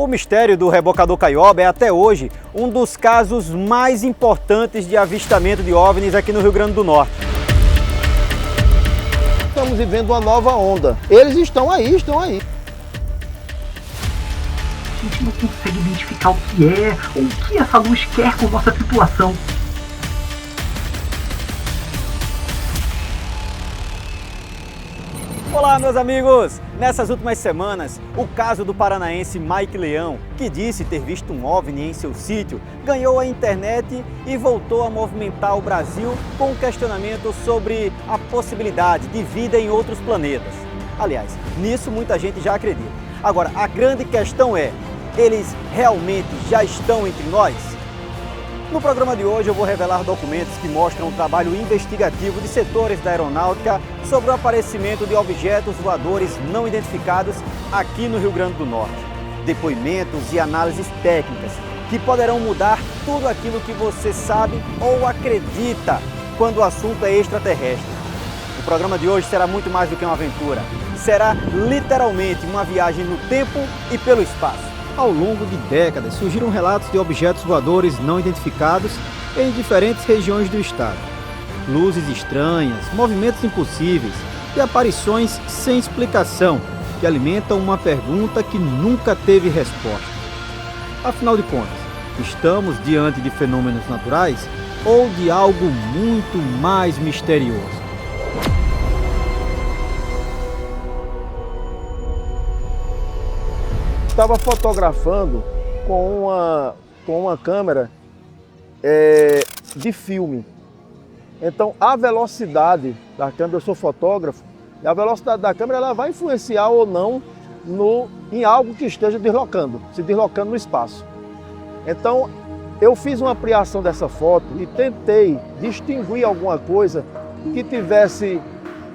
O mistério do rebocador Caioba é até hoje um dos casos mais importantes de avistamento de OVNIs aqui no Rio Grande do Norte. Estamos vivendo uma nova onda. Eles estão aí, estão aí. A gente não consegue identificar o que é ou o que essa luz quer com nossa tripulação. Olá, meus amigos! Nessas últimas semanas, o caso do paranaense Mike Leão, que disse ter visto um OVNI em seu sítio, ganhou a internet e voltou a movimentar o Brasil com um questionamento sobre a possibilidade de vida em outros planetas. Aliás, nisso muita gente já acredita. Agora, a grande questão é, eles realmente já estão entre nós? No programa de hoje eu vou revelar documentos que mostram o trabalho investigativo de setores da aeronáutica sobre o aparecimento de objetos voadores não identificados aqui no Rio Grande do Norte. Depoimentos e análises técnicas que poderão mudar tudo aquilo que você sabe ou acredita quando o assunto é extraterrestre. O programa de hoje será muito mais do que uma aventura. Será literalmente uma viagem no tempo e pelo espaço. Ao longo de décadas, surgiram relatos de objetos voadores não identificados em diferentes regiões do estado. Luzes estranhas, movimentos impossíveis e aparições sem explicação que alimentam uma pergunta que nunca teve resposta. Afinal de contas, estamos diante de fenômenos naturais ou de algo muito mais misterioso? Estava fotografando com uma câmera de filme. Então a velocidade da câmera, eu sou fotógrafo, e a velocidade da câmera ela vai influenciar ou não em algo que esteja se deslocando no espaço. Então eu fiz uma ampliação dessa foto e tentei distinguir alguma coisa que tivesse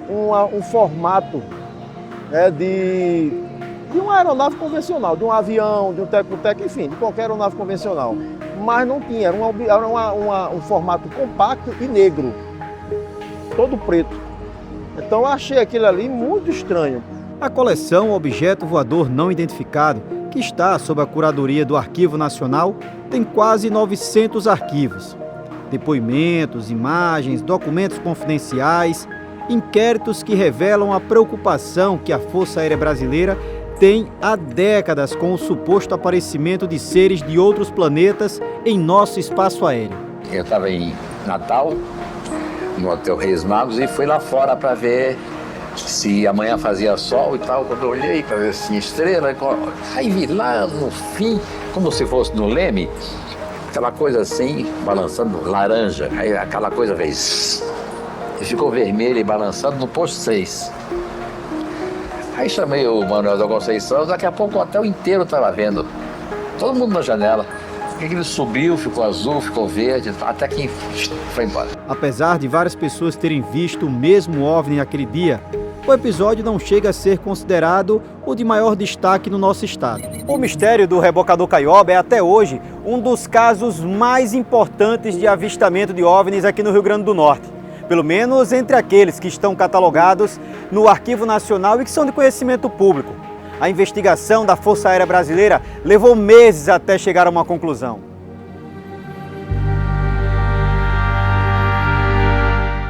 um formato de uma aeronave convencional, de um avião, de um teco-teco, enfim, de qualquer aeronave convencional. Mas não tinha, era um formato compacto e negro, todo preto. Então eu achei aquilo ali muito estranho. A coleção Objeto Voador Não Identificado, que está sob a curadoria do Arquivo Nacional, tem quase 900 arquivos. Depoimentos, imagens, documentos confidenciais, inquéritos que revelam a preocupação que a Força Aérea Brasileira tem há décadas com o suposto aparecimento de seres de outros planetas em nosso espaço aéreo. Eu estava em Natal, no Hotel Reis Magos, e fui lá fora para ver se amanhã fazia sol e tal. Quando eu olhei para ver se tinha estrela, aí vi lá no fim, como se fosse no Leme, aquela coisa assim, balançando laranja. Aí aquela coisa fez e ficou vermelha e balançando no posto 6. Aí chamei o Manuel da Conceição, daqui a pouco o hotel inteiro estava vendo. Todo mundo na janela. Ele subiu, ficou azul, ficou verde, até que foi embora. Apesar de várias pessoas terem visto o mesmo OVNI aquele dia, o episódio não chega a ser considerado o de maior destaque no nosso estado. O mistério do rebocador Caioba é até hoje um dos casos mais importantes de avistamento de OVNIs aqui no Rio Grande do Norte. Pelo menos entre aqueles que estão catalogados no Arquivo Nacional e que são de conhecimento público. A investigação da Força Aérea Brasileira levou meses até chegar a uma conclusão.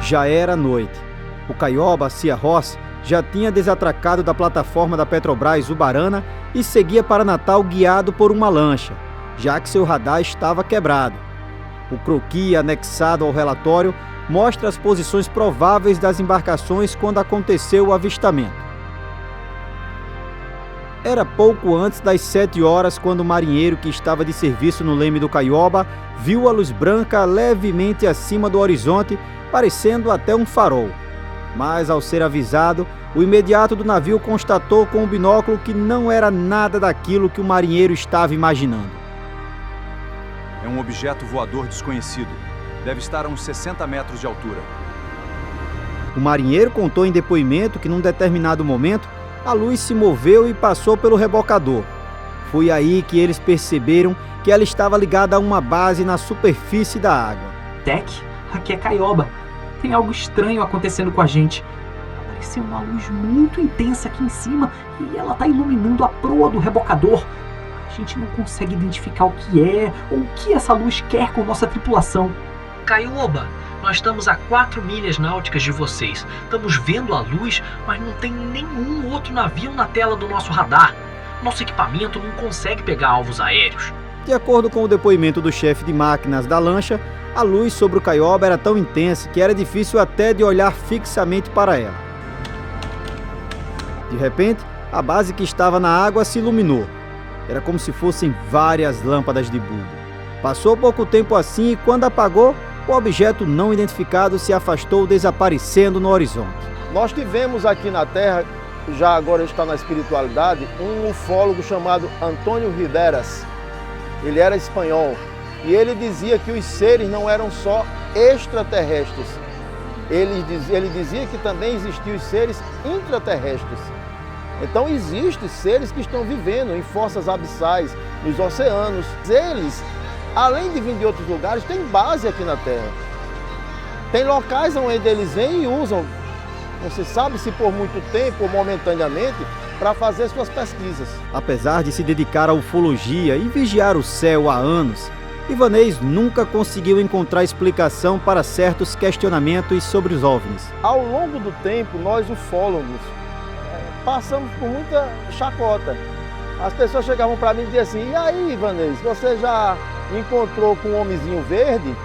Já era noite. O Caioba Cia Ross já tinha desatracado da plataforma da Petrobras Ubarana e seguia para Natal guiado por uma lancha, já que seu radar estava quebrado. O croquis anexado ao relatório mostra as posições prováveis das embarcações quando aconteceu o avistamento. Era pouco antes das 7 horas quando o marinheiro que estava de serviço no leme do Caioba viu a luz branca levemente acima do horizonte, parecendo até um farol. Mas ao ser avisado, o imediato do navio constatou com o binóculo que não era nada daquilo que o marinheiro estava imaginando. É um objeto voador desconhecido. Deve estar a uns 60 metros de altura. O marinheiro contou em depoimento que num determinado momento a luz se moveu e passou pelo rebocador. Foi aí que eles perceberam que ela estava ligada a uma base na superfície da água. Tec, aqui é Caioba. Tem algo estranho acontecendo com a gente. Apareceu uma luz muito intensa aqui em cima e ela está iluminando a proa do rebocador. A gente não consegue identificar o que é ou o que essa luz quer com nossa tripulação. Caioba, nós estamos a 4 milhas náuticas de vocês. Estamos vendo a luz, mas não tem nenhum outro navio na tela do nosso radar. Nosso equipamento não consegue pegar alvos aéreos. De acordo com o depoimento do chefe de máquinas da lancha, a luz sobre o Caioba era tão intensa que era difícil até de olhar fixamente para ela. De repente, a base que estava na água se iluminou. Era como se fossem várias lâmpadas de bulbo. Passou pouco tempo assim e quando apagou, o objeto não identificado se afastou, desaparecendo no horizonte. Nós tivemos aqui na Terra, já agora está na espiritualidade, um ufólogo chamado Antônio Riberas. Ele era espanhol e ele dizia que os seres não eram só extraterrestres. Ele dizia que também existiam os seres intraterrestres. Então existem seres que estão vivendo em fossas abissais, nos oceanos. Eles, além de vir de outros lugares, têm base aqui na Terra. Tem locais onde eles vêm e usam, não se sabe se por muito tempo ou momentaneamente, para fazer suas pesquisas. Apesar de se dedicar à ufologia e vigiar o céu há anos, Ivanez nunca conseguiu encontrar explicação para certos questionamentos sobre os OVNIs. Ao longo do tempo, nós ufólogos passamos por muita chacota. As pessoas chegavam para mim e diziam assim: e aí, Ivanez, você já encontrou com um homenzinho verde?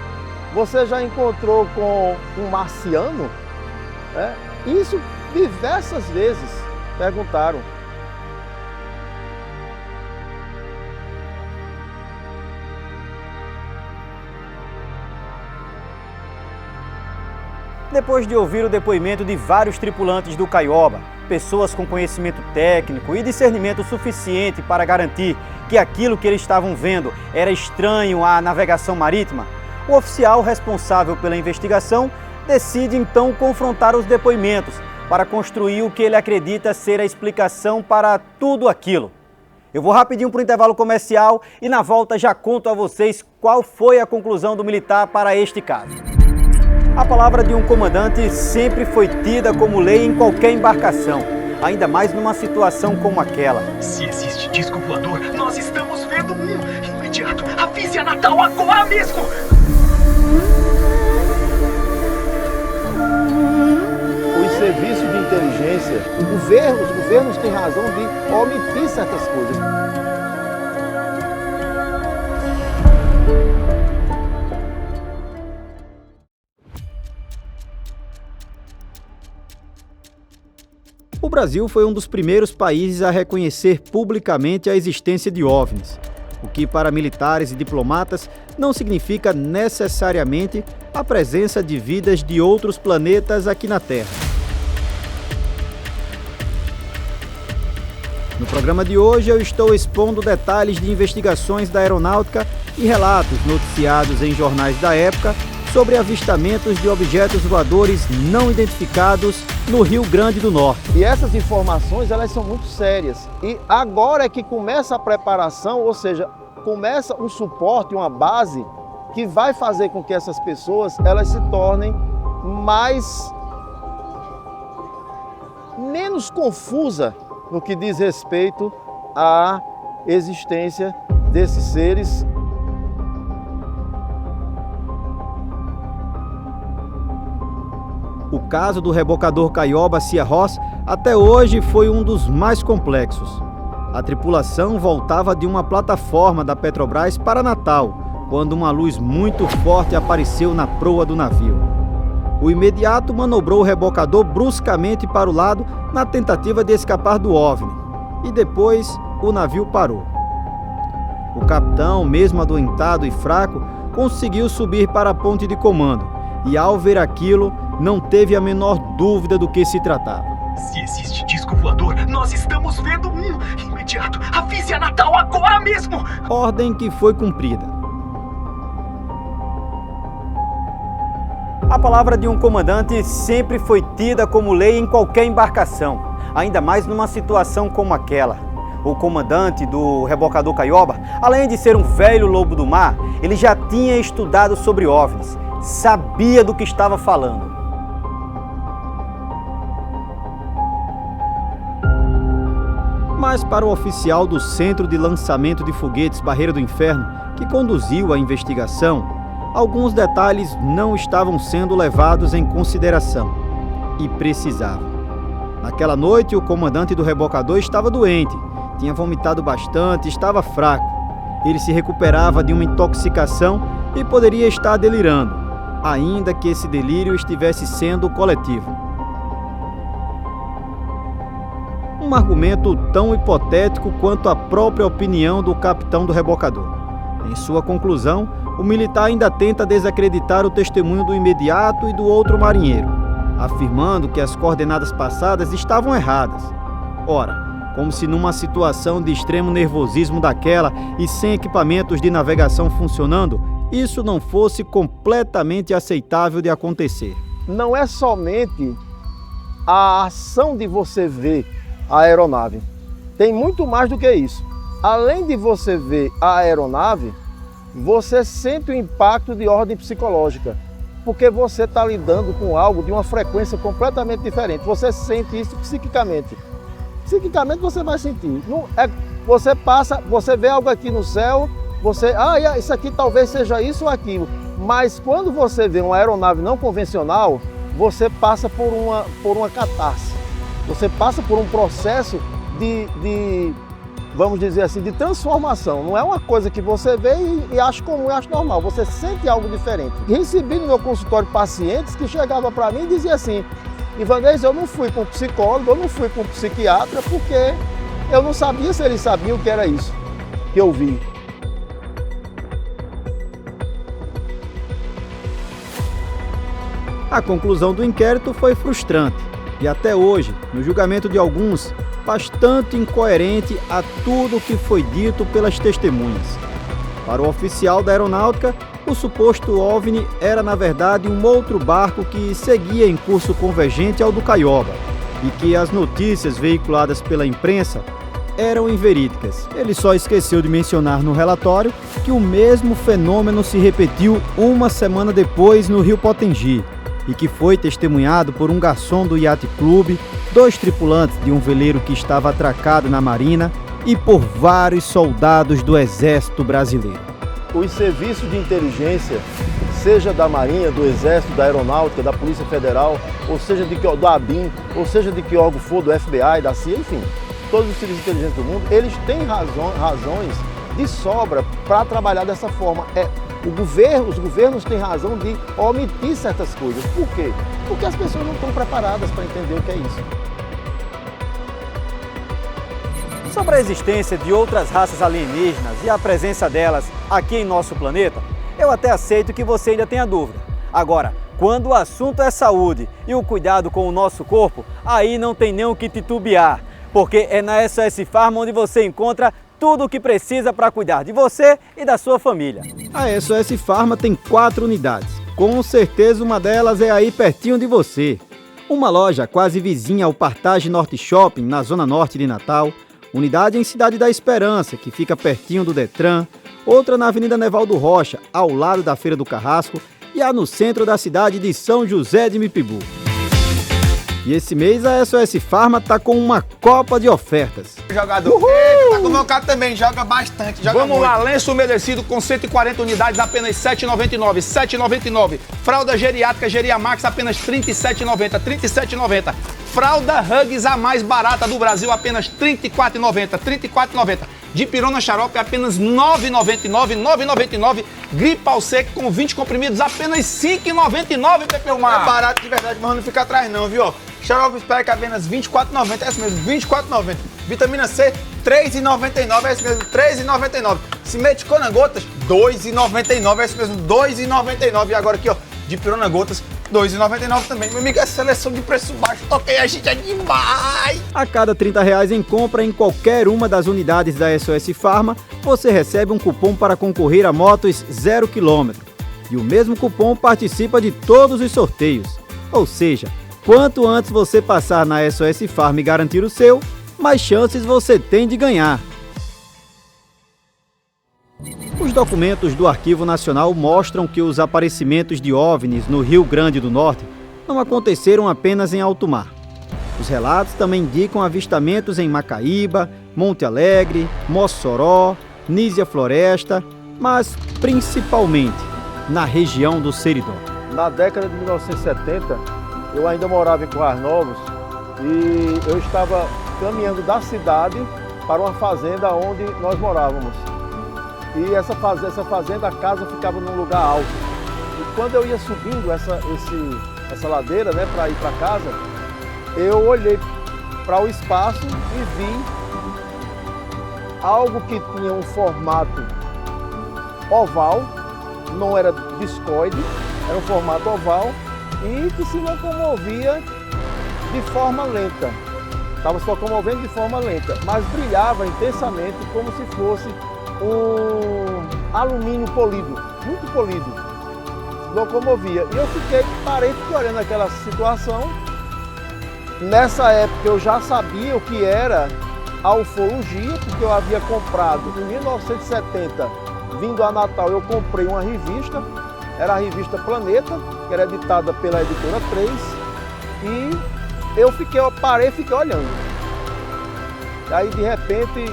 Você já encontrou com um marciano? Isso diversas vezes perguntaram. Depois de ouvir o depoimento de vários tripulantes do Caioba, pessoas com conhecimento técnico e discernimento suficiente para garantir que aquilo que eles estavam vendo era estranho à navegação marítima, o oficial responsável pela investigação decide então confrontar os depoimentos para construir o que ele acredita ser a explicação para tudo aquilo. Eu vou rapidinho para o intervalo comercial e na volta já conto a vocês qual foi a conclusão do militar para este caso. A palavra de um comandante sempre foi tida como lei em qualquer embarcação, ainda mais numa situação como aquela. Se existe disco voador, nós estamos vendo um! Imediato, avise a Natal agora mesmo! Os serviços de inteligência, os governos têm razão de omitir certas coisas. O Brasil foi um dos primeiros países a reconhecer publicamente a existência de OVNIs, o que para militares e diplomatas não significa necessariamente a presença de vidas de outros planetas aqui na Terra. No programa de hoje eu estou expondo detalhes de investigações da aeronáutica e relatos noticiados em jornais da época sobre avistamentos de objetos voadores não identificados no Rio Grande do Norte. E essas informações, elas são muito sérias. E agora é que começa a preparação, ou seja, começa um suporte, uma base que vai fazer com que essas pessoas elas se tornem menos confusa no que diz respeito à existência desses seres. O caso do rebocador Caioba Cia Ross até hoje foi um dos mais complexos. A tripulação voltava de uma plataforma da Petrobras para Natal, quando uma luz muito forte apareceu na proa do navio. O imediato manobrou o rebocador bruscamente para o lado na tentativa de escapar do OVNI, e depois o navio parou. O capitão, mesmo adoentado e fraco, conseguiu subir para a ponte de comando e, ao ver aquilo, não teve a menor dúvida do que se tratava. Se existe disco voador, nós estamos vendo um! Imediato, avise a Natal agora mesmo! Ordem que foi cumprida. A palavra de um comandante sempre foi tida como lei em qualquer embarcação, ainda mais numa situação como aquela. O comandante do rebocador Caioba, além de ser um velho lobo do mar, ele já tinha estudado sobre OVNIs, sabia do que estava falando. Mas para o oficial do Centro de Lançamento de Foguetes Barreira do Inferno, que conduziu a investigação, alguns detalhes não estavam sendo levados em consideração e precisavam. Naquela noite, o comandante do rebocador estava doente, tinha vomitado bastante, estava fraco. Ele se recuperava de uma intoxicação e poderia estar delirando, ainda que esse delírio estivesse sendo coletivo. Um argumento tão hipotético quanto a própria opinião do capitão do rebocador. Em sua conclusão, o militar ainda tenta desacreditar o testemunho do imediato e do outro marinheiro, afirmando que as coordenadas passadas estavam erradas. Ora, como se numa situação de extremo nervosismo daquela e sem equipamentos de navegação funcionando, isso não fosse completamente aceitável de acontecer. Não é somente a ação de você ver a aeronave. Tem muito mais do que isso. Além de você ver a aeronave, você sente o impacto de ordem psicológica, porque você está lidando com algo de uma frequência completamente diferente. Você sente isso psiquicamente. Psiquicamente você vai sentir. Você vê algo aqui no céu, isso aqui talvez seja isso ou aquilo. Mas quando você vê uma aeronave não convencional, você passa por uma catarse. Você passa por um processo vamos dizer assim, de transformação. Não é uma coisa que você vê e acha comum e acha normal. Você sente algo diferente. Recebi no meu consultório pacientes que chegavam para mim e diziam assim: Ivanez, eu não fui com um psicólogo, eu não fui com um psiquiatra, porque eu não sabia se eles sabiam o que era isso que eu vi. A conclusão do inquérito foi frustrante e até hoje, no julgamento de alguns, bastante incoerente a tudo o que foi dito pelas testemunhas. Para o oficial da aeronáutica, o suposto OVNI era na verdade um outro barco que seguia em curso convergente ao do Caioba e que as notícias veiculadas pela imprensa eram inverídicas. Ele só esqueceu de mencionar no relatório que o mesmo fenômeno se repetiu uma semana depois no Rio Potengi e que foi testemunhado por um garçom do Yacht Club, 2 tripulantes de um veleiro que estava atracado na marina e por vários soldados do Exército Brasileiro. Os serviços de inteligência, seja da Marinha, do Exército, da Aeronáutica, da Polícia Federal, ou seja do ABIN, ou seja de que órgão for, do FBI, da CIA, enfim, todos os serviços de inteligência do mundo, eles têm razões de sobra para trabalhar dessa forma. Os governos têm razão de omitir certas coisas. Por quê? Porque as pessoas não estão preparadas para entender o que é isso. Sobre a existência de outras raças alienígenas e a presença delas aqui em nosso planeta, eu até aceito que você ainda tenha dúvida. Agora, quando o assunto é saúde e o cuidado com o nosso corpo, aí não tem nem o que titubear, porque é na SOS Pharma onde você encontra tudo o que precisa para cuidar de você e da sua família. A SOS Pharma tem 4 unidades. Com certeza uma delas é aí pertinho de você. Uma loja quase vizinha ao Partage Norte Shopping, na zona norte de Natal. Unidade em Cidade da Esperança, que fica pertinho do Detran. Outra na Avenida Nevaldo Rocha, ao lado da Feira do Carrasco. E a no centro da cidade de São José de Mipibu. E esse mês a SOS Pharma tá com uma copa de ofertas. Jogador, tá convocado também, joga bastante, Vamos lá, lenço umedecido com 140 unidades, apenas R$ 7,99, R$ 7,99. Fralda geriátrica Geriamax, apenas R$ 37,90, R$ 37,90. Fralda Hugs, a mais barata do Brasil, apenas R$ 34,90, R$ 34,90. Dipirona xarope, apenas R$ 9,99, R$ 9,99. Gripal seco com 20 comprimidos, apenas R$ 5,99, Pepeu Mar. É barato de verdade, mas não fica atrás não, viu? Xarope Spec apenas R$ 24,90, é isso mesmo, R$ 24,90. Vitamina C, R$ 3,99, é isso mesmo, R$ 3,99. Simeticona Gotas, R$ 2,99, é isso mesmo, R$ 2,99. E agora aqui, ó, Dipirona Gotas, R$ 2,99 também. Meu amigo, essa seleção de preço baixo, toquei a gente é demais! A cada R$ 30 em compra em qualquer uma das unidades da SOS Pharma, você recebe um cupom para concorrer a motos 0 km. E o mesmo cupom participa de todos os sorteios. Ou seja, quanto antes você passar na SOS Pharma e garantir o seu, mais chances você tem de ganhar. Os documentos do Arquivo Nacional mostram que os aparecimentos de OVNIs no Rio Grande do Norte não aconteceram apenas em alto mar. Os relatos também indicam avistamentos em Macaíba, Monte Alegre, Mossoró, Nísia Floresta, mas principalmente na região do Seridó. Na década de 1970, eu ainda morava em Currais Novos e eu estava caminhando da cidade para uma fazenda onde nós morávamos. E essa fazenda, a casa ficava num lugar alto. E quando eu ia subindo essa ladeira, né, para ir para casa, eu olhei para o espaço e vi algo que tinha um formato oval, não era discoide, era um formato oval e que se locomovia de forma lenta. Estava se locomovendo de forma lenta, mas brilhava intensamente como se fosse um alumínio polido, muito polido. Se locomovia. E eu parei e fiquei olhando aquela situação. Nessa época eu já sabia o que era a ufologia, porque eu havia comprado em 1970, vindo a Natal, eu comprei uma revista, era a revista Planeta, que era editada pela editora 3, e eu parei e fiquei olhando. Aí de repente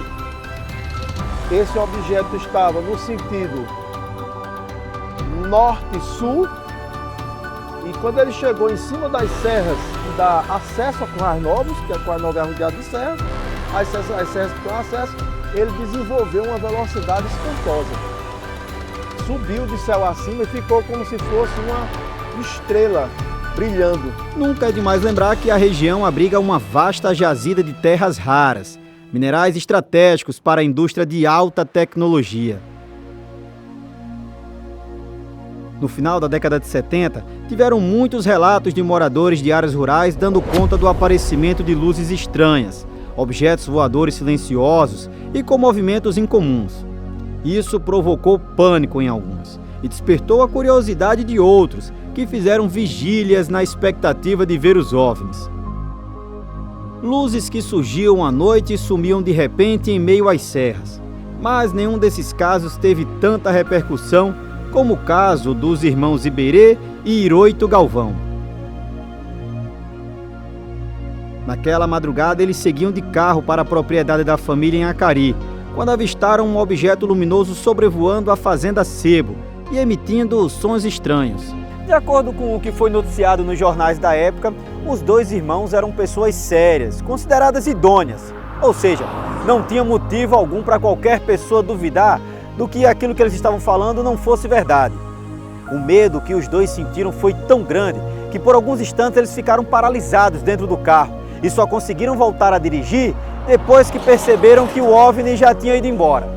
esse objeto estava no sentido norte-sul, e quando ele chegou em cima das serras que dá acesso a Currais Novos, que a Currais Novos é rodeado de serras, as serras que dão acesso, ele desenvolveu uma velocidade espantosa. Subiu de céu acima e ficou como se fosse uma estrela brilhando. Nunca é demais lembrar que a região abriga uma vasta jazida de terras raras, minerais estratégicos para a indústria de alta tecnologia. No final da década de 70, tiveram muitos relatos de moradores de áreas rurais dando conta do aparecimento de luzes estranhas, objetos voadores silenciosos e com movimentos incomuns. Isso provocou pânico em alguns e despertou a curiosidade de outros, que fizeram vigílias na expectativa de ver os OVNIs. Luzes que surgiam à noite e sumiam de repente em meio às serras. Mas nenhum desses casos teve tanta repercussão como o caso dos irmãos Iberê e Hiroito Galvão. Naquela madrugada, eles seguiam de carro para a propriedade da família em Acari, quando avistaram um objeto luminoso sobrevoando a fazenda Sebo e emitindo sons estranhos. De acordo com o que foi noticiado nos jornais da época, os dois irmãos eram pessoas sérias, consideradas idôneas. Ou seja, não tinha motivo algum para qualquer pessoa duvidar do que aquilo que eles estavam falando não fosse verdade. O medo que os dois sentiram foi tão grande que por alguns instantes eles ficaram paralisados dentro do carro e só conseguiram voltar a dirigir depois que perceberam que o OVNI já tinha ido embora.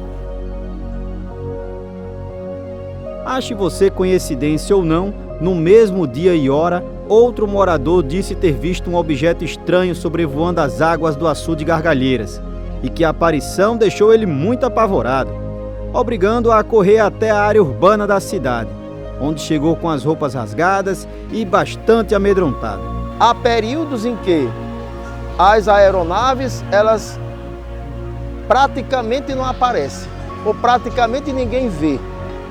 Ache você coincidência ou não, no mesmo dia e hora, outro morador disse ter visto um objeto estranho sobrevoando as águas do Açude de Gargalheiras e que a aparição deixou ele muito apavorado, obrigando-o a correr até a área urbana da cidade, onde chegou com as roupas rasgadas e bastante amedrontado. Há períodos em que as aeronaves, elas praticamente não aparecem, ou praticamente ninguém vê.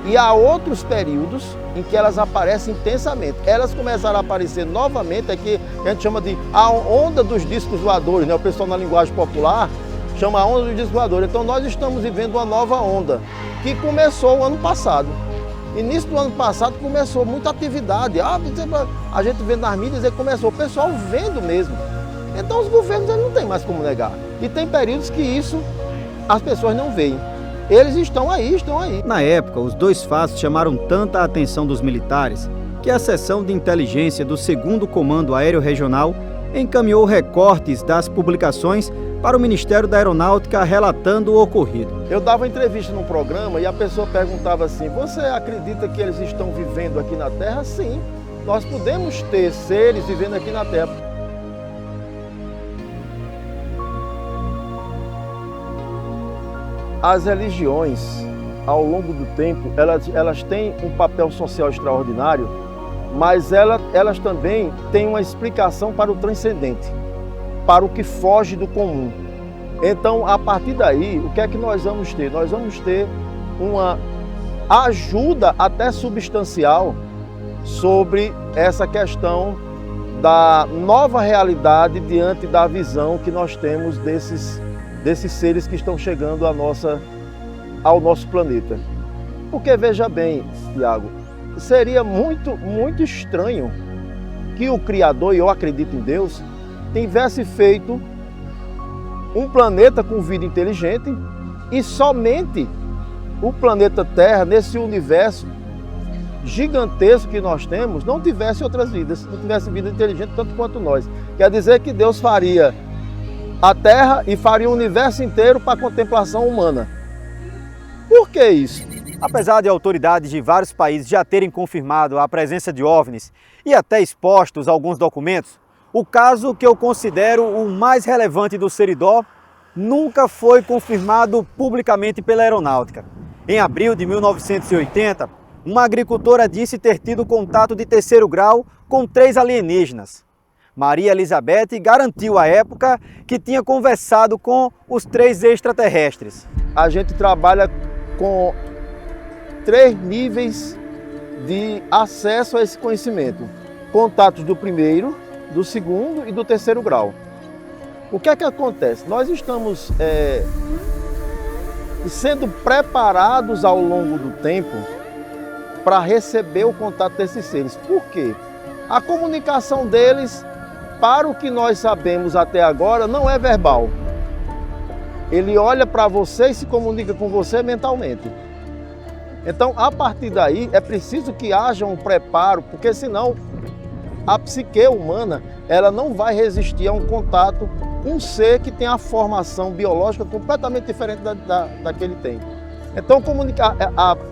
E há outros períodos em que elas aparecem intensamente. Elas começaram a aparecer novamente, aqui a gente chama de a onda dos discos voadores, né? O pessoal na linguagem popular chama a onda dos discos voadores. Então nós estamos vivendo uma nova onda, que começou o ano passado. Início do ano passado começou muita atividade. A gente vendo nas mídias, começou o pessoal vendo mesmo. Então os governos não têm mais como negar. E tem períodos que isso as pessoas não veem. Eles estão aí. Na época, os dois fatos chamaram tanta a atenção dos militares que a seção de inteligência do 2º Comando Aéreo Regional encaminhou recortes das publicações para o Ministério da Aeronáutica relatando o ocorrido. Eu dava entrevista num programa e a pessoa perguntava assim: você acredita que eles estão vivendo aqui na Terra? Sim, nós podemos ter seres vivendo aqui na Terra. As religiões, ao longo do tempo, elas têm um papel social extraordinário, mas elas também têm uma explicação para o transcendente, para o que foge do comum. Então, a partir daí, o que é que nós vamos ter? Nós vamos ter uma ajuda até substancial sobre essa questão da nova realidade diante da visão que nós temos desses seres que estão chegando ao nosso planeta. Porque veja bem, Tiago, seria muito estranho que o Criador, e eu acredito em Deus, tivesse feito um planeta com vida inteligente e somente o planeta Terra, nesse universo gigantesco que nós temos, não tivesse outras vidas, não tivesse vida inteligente tanto quanto nós. Quer dizer que Deus faria a Terra e faria o universo inteiro para a contemplação humana. Por que isso? Apesar de autoridades de vários países já terem confirmado a presença de OVNIs e até expostos alguns documentos, o caso que eu considero o mais relevante do Seridó nunca foi confirmado publicamente pela aeronáutica. Em abril de 1980, uma agricultora disse ter tido contato de terceiro grau com 3 alienígenas. Maria Elizabeth garantiu à época que tinha conversado com os 3 extraterrestres. A gente trabalha com 3 níveis de acesso a esse conhecimento. Contatos do primeiro, do segundo e do terceiro grau. O que é que acontece? Nós estamos sendo preparados ao longo do tempo para receber o contato desses seres. Por quê? A comunicação deles, para o que nós sabemos até agora, não é verbal. Ele olha para você e se comunica com você mentalmente. Então, a partir daí, é preciso que haja um preparo, porque senão a psique humana ela não vai resistir a um contato com um ser que tem a formação biológica completamente diferente da que ele tem. Então,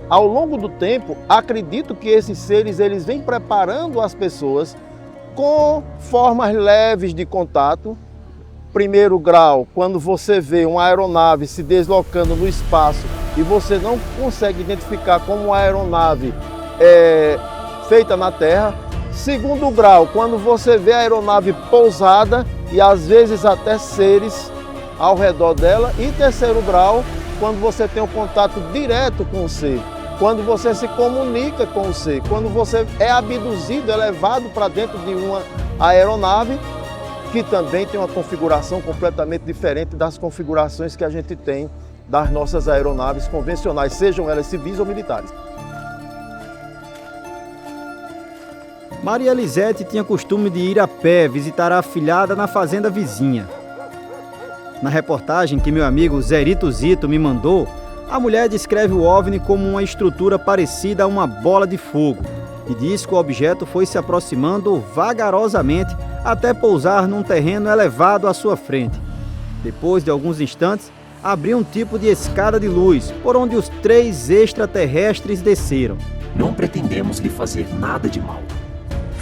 ao longo do tempo, acredito que esses seres eles vêm preparando as pessoas com formas leves de contato. Primeiro grau, quando você vê uma aeronave se deslocando no espaço e você não consegue identificar como uma aeronave feita na Terra. Segundo grau, quando você vê a aeronave pousada e às vezes até seres ao redor dela. E terceiro grau, quando você tem um contato direto com o ser, quando você se comunica com o ser, quando você é abduzido, é levado para dentro de uma aeronave que também tem uma configuração completamente diferente das configurações que a gente tem das nossas aeronaves convencionais, sejam elas civis ou militares. Maria Elisete tinha costume de ir a pé visitar a afilhada na fazenda vizinha. Na reportagem que meu amigo Zerito Zito me mandou, a mulher descreve o OVNI como uma estrutura parecida a uma bola de fogo e diz que o objeto foi se aproximando vagarosamente até pousar num terreno elevado à sua frente. Depois de alguns instantes, abriu um tipo de escada de luz por onde os 3 extraterrestres desceram. Não pretendemos lhe fazer nada de mal.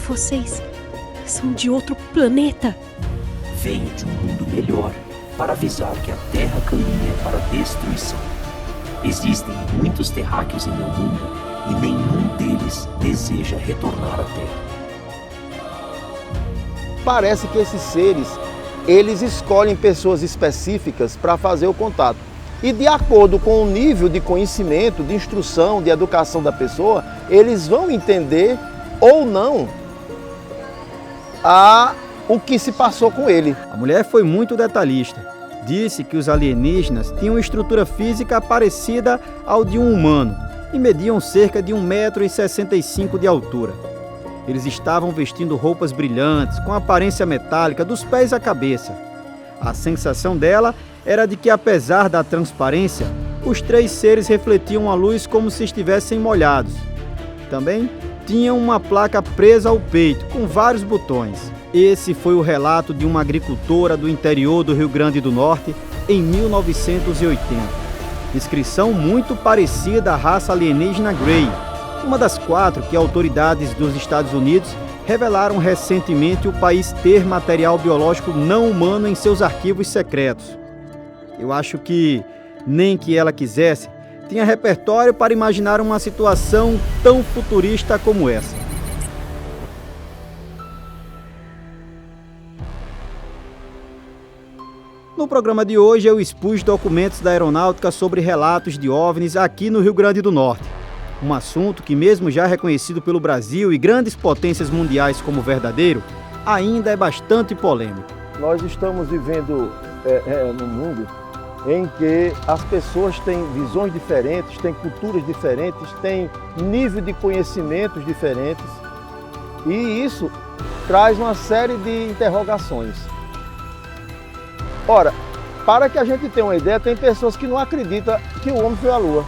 Vocês são de outro planeta? Venho de um mundo melhor para avisar que a Terra caminha para a destruição. Existem muitos terráqueos em meu mundo e nenhum deles deseja retornar à Terra. Parece que esses seres, eles escolhem pessoas específicas para fazer o contato. E de acordo com o nível de conhecimento, de instrução, de educação da pessoa, eles vão entender ou não o que se passou com ele. A mulher foi muito detalhista. Disse que os alienígenas tinham estrutura física parecida ao de um humano e mediam cerca de 1,65 m de altura. Eles estavam vestindo roupas brilhantes, com aparência metálica, dos pés à cabeça. A sensação dela era de que, apesar da transparência, os 3 seres refletiam a luz como se estivessem molhados. Também tinham uma placa presa ao peito, com vários botões. Esse foi o relato de uma agricultora do interior do Rio Grande do Norte em 1980. Descrição muito parecida à raça alienígena Grey, uma das 4 que autoridades dos Estados Unidos revelaram recentemente o país ter material biológico não humano em seus arquivos secretos. Eu acho que, nem que ela quisesse, tinha repertório para imaginar uma situação tão futurista como essa. No programa de hoje eu expus documentos da aeronáutica sobre relatos de OVNIs aqui no Rio Grande do Norte. Um assunto que, mesmo já reconhecido pelo Brasil e grandes potências mundiais como verdadeiro, ainda é bastante polêmico. Nós estamos vivendo num mundo em que as pessoas têm visões diferentes, têm culturas diferentes, têm nível de conhecimentos diferentes, e isso traz uma série de interrogações. Ora, para que a gente tenha uma ideia, tem pessoas que não acreditam que o homem foi à Lua.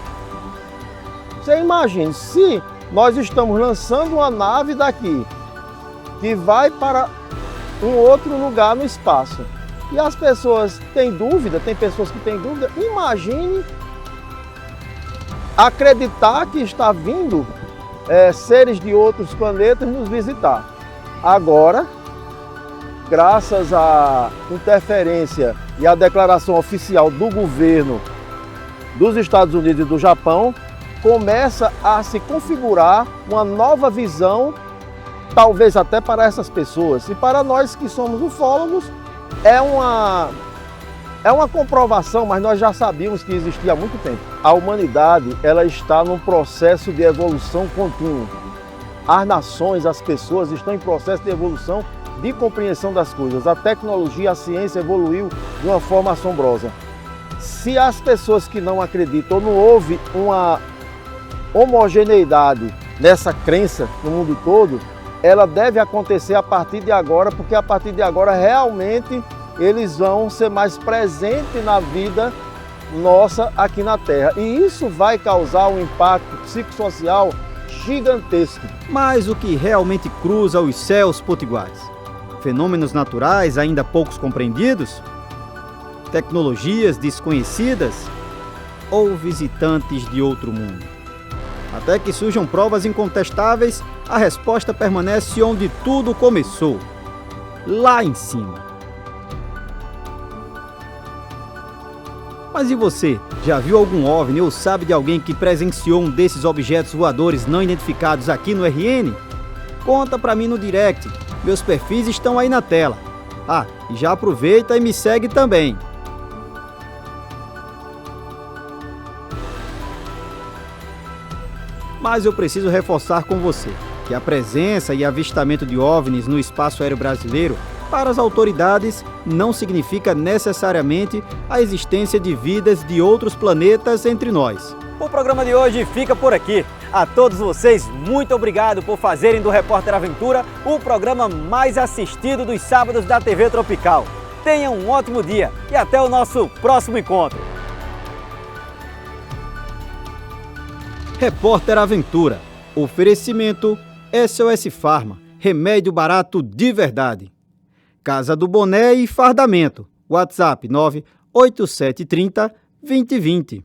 Você imagine, se nós estamos lançando uma nave daqui, que vai para um outro lugar no espaço, e as pessoas têm dúvida, tem pessoas que têm dúvida, imagine acreditar que está vindo seres de outros planetas nos visitar. Agora, graças à interferência e à declaração oficial do governo dos Estados Unidos e do Japão, começa a se configurar uma nova visão, talvez até para essas pessoas. E para nós que somos ufólogos, é uma comprovação, mas nós já sabíamos que existia há muito tempo. A humanidade, ela está num processo de evolução contínua. As nações, as pessoas estão em processo de evolução, de compreensão das coisas. A tecnologia, a ciência evoluiu de uma forma assombrosa. Se as pessoas que não acreditam, não houve uma homogeneidade nessa crença no mundo todo, ela deve acontecer a partir de agora, porque a partir de agora realmente eles vão ser mais presentes na vida nossa aqui na Terra. E isso vai causar um impacto psicossocial gigantesco. Mas o que realmente cruza os céus potiguares? Fenômenos naturais ainda poucos compreendidos? Tecnologias desconhecidas? Ou visitantes de outro mundo? Até que surjam provas incontestáveis, a resposta permanece onde tudo começou, lá em cima. Mas e você? Já viu algum OVNI ou sabe de alguém que presenciou um desses objetos voadores não identificados aqui no RN? Conta pra mim no direct, meus perfis estão aí na tela. Ah, e já aproveita e me segue também. Mas eu preciso reforçar com você que a presença e avistamento de OVNIs no espaço aéreo brasileiro, para as autoridades, não significa necessariamente a existência de vidas de outros planetas entre nós. O programa de hoje fica por aqui. A todos vocês, muito obrigado por fazerem do Repórter Aventura o programa mais assistido dos sábados da TV Tropical. Tenham um ótimo dia e até o nosso próximo encontro. Repórter Aventura. Oferecimento SOS Pharma. Remédio barato de verdade. Casa do Boné e Fardamento. WhatsApp 98730 2020.